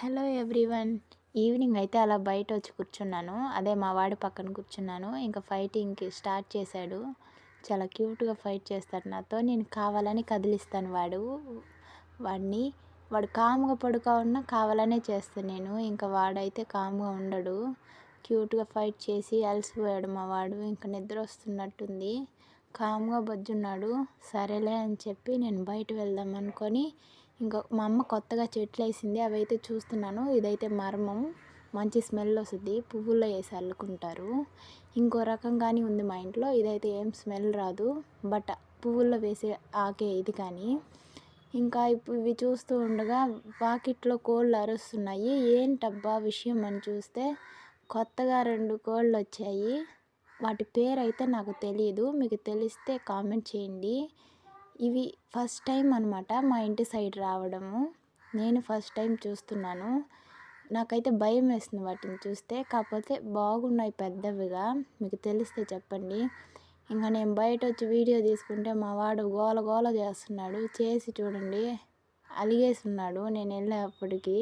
Hello everyone. Evening అయితే అలా బయట వచ్చి కూర్చున్నాను. అదే మా వాడి పక్కన కూర్చున్నాను. ఇంకా ఫైటింగ్‌కి స్టార్ట్ చేశాడు. చాలా క్యూట్‌గా ఫైట్ చేస్తాడు నాతో. నేను కావాలని కదిలిస్తాను వాడిని. వాడు కామ్‌గా పడుకో ఉన్నా కావాలనే చేస్తాను నేను. ఇంకా వాడైతే కామ్‌గా ఉండడు. క్యూట్‌గా ఫైట్ చేసి అలసిపోయాడు మా వాడు. ఇంక నిద్ర వస్తున్నట్టుంది. కామ్‌గా బజ్జున్నాడు. సరేలే అని చెప్పి నేను బయట వెళ్దాం అనుకోని మా అమ్మ కొత్తగా చెట్లేసింది. అవైతే చూస్తున్నాను. ఇదైతే మర్మం. మంచి స్మెల్ వస్తది. పువ్వుల్లో ఏసి అల్లుకుంటారు. ఇంకో రకంగాని ఉంది మా ఇంట్లో. ఇదైతే ఏం స్మెల్ రాదు. బట్ పువ్వుల్లో వేసే ఆకే ఇది కానీ. ఇంకా ఇవి చూస్తూ ఉండగా వాకిట్లో కోళ్ళు అరుస్తున్నాయి. ఏంటబ్బా విషయం అని చూస్తే కొత్తగా 2 కోళ్ళొచ్చాయి. వాటి పేరైతే నాకు తెలీదు. మీకు తెలిస్తే కామెంట్ చేయండి. ఇవి ఫస్ట్ టైం అనమాట మా ఇంటి సైడ్ రావడము. నేను ఫస్ట్ టైం చూస్తున్నాను. నాకైతే భయమేస్తుంది వాటిని చూస్తే. కాకపోతే బాగున్నాయి పెద్దవిగా. మీకు తెలిస్తే చెప్పండి. ఇంక నేను బయటొచ్చి వీడియో తీసుకుంటే మా వాడు గోల గోల చేస్తున్నాడు. చేసి చూడండి అలిగేసున్నాడు నేనెళ్ళేప్పటికి.